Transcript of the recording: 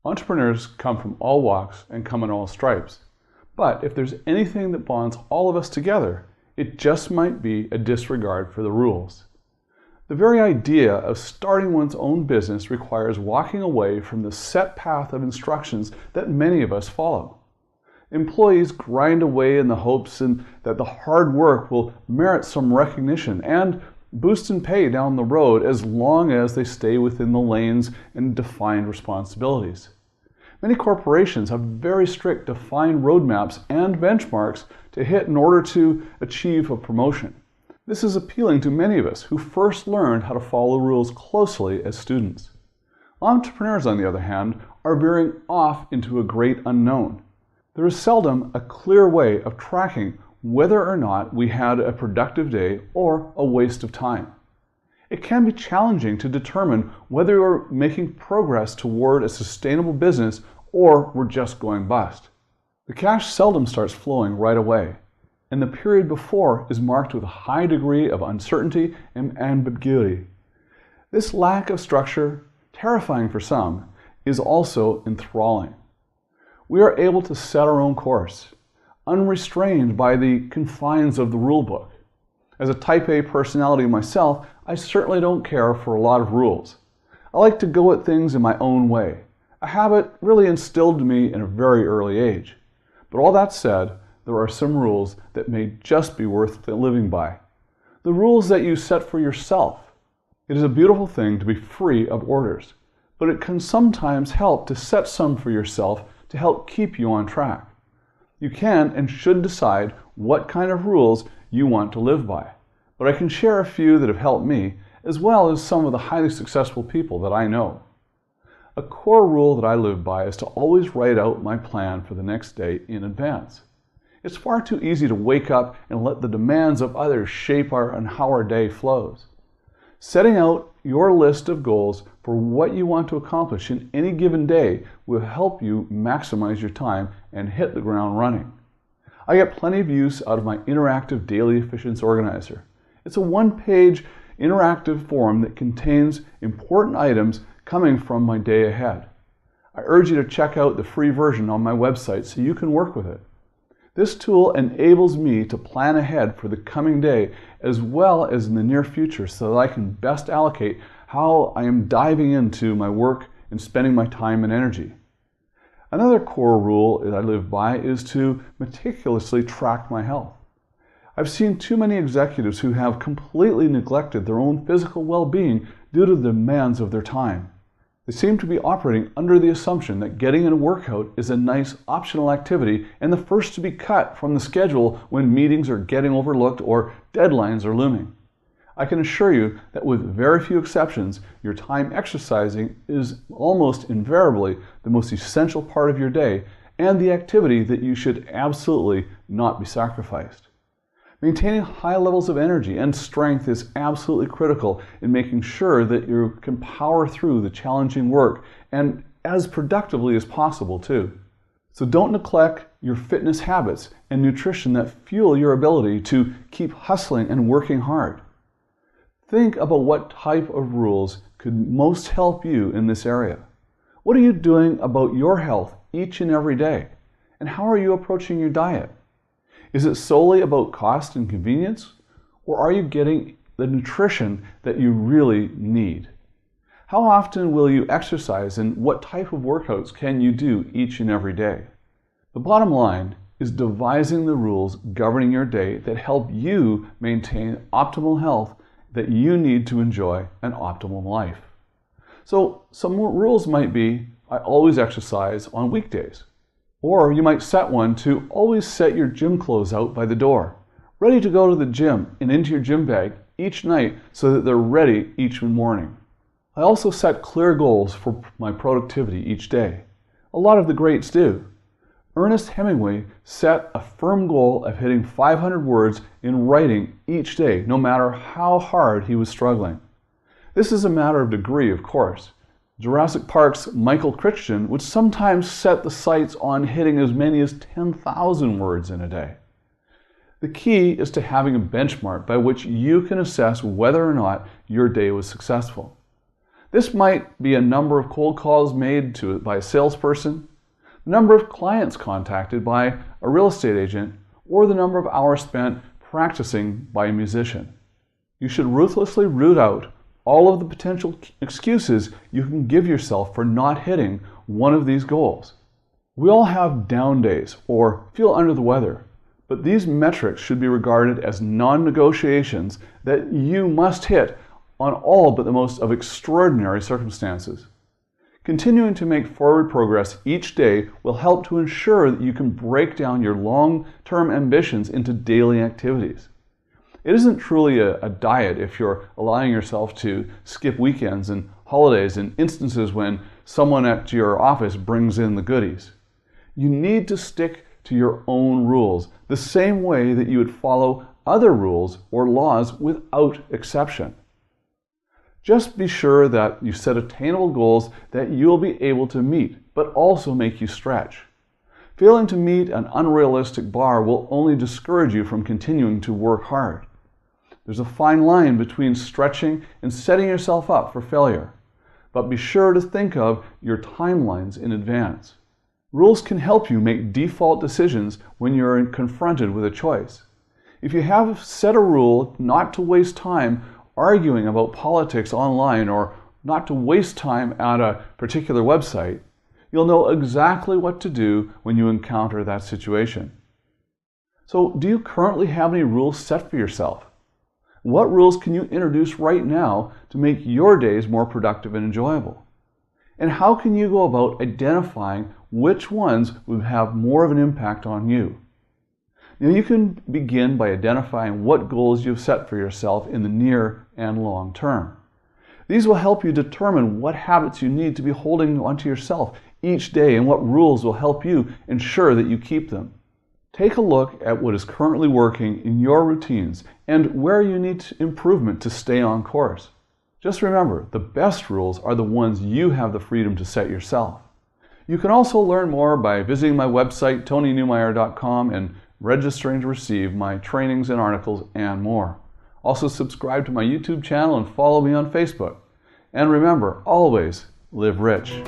Entrepreneurs come from all walks and come in all stripes. But if there's anything that bonds all of us together, it just might be a disregard for the rules. The very idea of starting one's own business requires walking away from the set path of instructions that many of us follow. Employees grind away in the hopes that the hard work will merit some recognition and boost in pay down the road as long as they stay within the lanes and defined responsibilities. Many corporations have very strict defined roadmaps and benchmarks to hit in order to achieve a promotion. This is appealing to many of us who first learned how to follow rules closely as students. Entrepreneurs, on the other hand, are veering off into a great unknown. There is seldom a clear way of tracking whether or not we had a productive day or a waste of time. It can be challenging to determine whether you're making progress toward a sustainable business or we're just going bust. The cash seldom starts flowing right away, and the period before is marked with a high degree of uncertainty and ambiguity. This lack of structure, terrifying for some, is also enthralling. We are able to set our own course, unrestrained by the confines of the rule book. As a type A personality myself, I certainly don't care for a lot of rules. I like to go at things in my own way, a habit really instilled in me in a very early age. But all that said, there are some rules that may just be worth living by. The rules that you set for yourself. It is a beautiful thing to be free of orders, but it can sometimes help to set some for yourself to help keep you on track. You can and should decide what kind of rules you want to live by, but I can share a few that have helped me, as well as some of the highly successful people that I know. A core rule that I live by is to always write out my plan for the next day in advance. It's far too easy to wake up and let the demands of others shape how our day flows. Setting out your list of goals for what you want to accomplish in any given day will help you maximize your time and hit the ground running. I get plenty of use out of my interactive daily efficiency organizer. It's a one-page interactive form that contains important items coming from my day ahead. I urge you to check out the free version on my website so you can work with it. This tool enables me to plan ahead for the coming day as well as in the near future so that I can best allocate how I am diving into my work and spending my time and energy. Another core rule that I live by is to meticulously track my health. I've seen too many executives who have completely neglected their own physical well-being due to the demands of their time. They seem to be operating under the assumption that getting in a workout is a nice optional activity and the first to be cut from the schedule when meetings are getting overlooked or deadlines are looming. I can assure you that with very few exceptions, your time exercising is almost invariably the most essential part of your day and the activity that you should absolutely not be sacrificed. Maintaining high levels of energy and strength is absolutely critical in making sure that you can power through the challenging work and as productively as possible too. So don't neglect your fitness habits and nutrition that fuel your ability to keep hustling and working hard. Think about what type of rules could most help you in this area. What are you doing about your health each and every day? And how are you approaching your diet? Is it solely about cost and convenience, or are you getting the nutrition that you really need? How often will you exercise and what type of workouts can you do each and every day? The bottom line is devising the rules governing your day that help you maintain optimal health that you need to enjoy an optimal life. So some more rules might be, I always exercise on weekdays. Or you might set one to always set your gym clothes out by the door, ready to go to the gym and into your gym bag each night so that they're ready each morning. I also set clear goals for my productivity each day. A lot of the greats do. Ernest Hemingway set a firm goal of hitting 500 words in writing each day, no matter how hard he was struggling. This is a matter of degree, of course. Jurassic Park's Michael Crichton would sometimes set the sights on hitting as many as 10,000 words in a day. The key is to having a benchmark by which you can assess whether or not your day was successful. This might be a number of cold calls made by a salesperson, the number of clients contacted by a real estate agent, or the number of hours spent practicing by a musician. You should ruthlessly root out all of the potential excuses you can give yourself for not hitting one of these goals. We all have down days or feel under the weather, but these metrics should be regarded as non-negotiations that you must hit on all but the most of extraordinary circumstances. Continuing to make forward progress each day will help to ensure that you can break down your long-term ambitions into daily activities. It isn't truly a diet if you're allowing yourself to skip weekends and holidays and instances when someone at your office brings in the goodies. You need to stick to your own rules, the same way that you would follow other rules or laws without exception. Just be sure that you set attainable goals that you'll be able to meet, but also make you stretch. Failing to meet an unrealistic bar will only discourage you from continuing to work hard. There's a fine line between stretching and setting yourself up for failure, but be sure to think of your timelines in advance. Rules can help you make default decisions when you're confronted with a choice. If you have set a rule not to waste time arguing about politics online or not to waste time at a particular website, you'll know exactly what to do when you encounter that situation. So, do you currently have any rules set for yourself? What rules can you introduce right now to make your days more productive and enjoyable? And how can you go about identifying which ones would have more of an impact on you? Now, you can begin by identifying what goals you've set for yourself in the near and long term. These will help you determine what habits you need to be holding onto yourself each day and what rules will help you ensure that you keep them. Take a look at what is currently working in your routines and where you need improvement to stay on course. Just remember, the best rules are the ones you have the freedom to set yourself. You can also learn more by visiting my website, TonyNewmeyer.com, and registering to receive my trainings and articles and more. Also subscribe to my YouTube channel and follow me on Facebook. And remember, always live rich.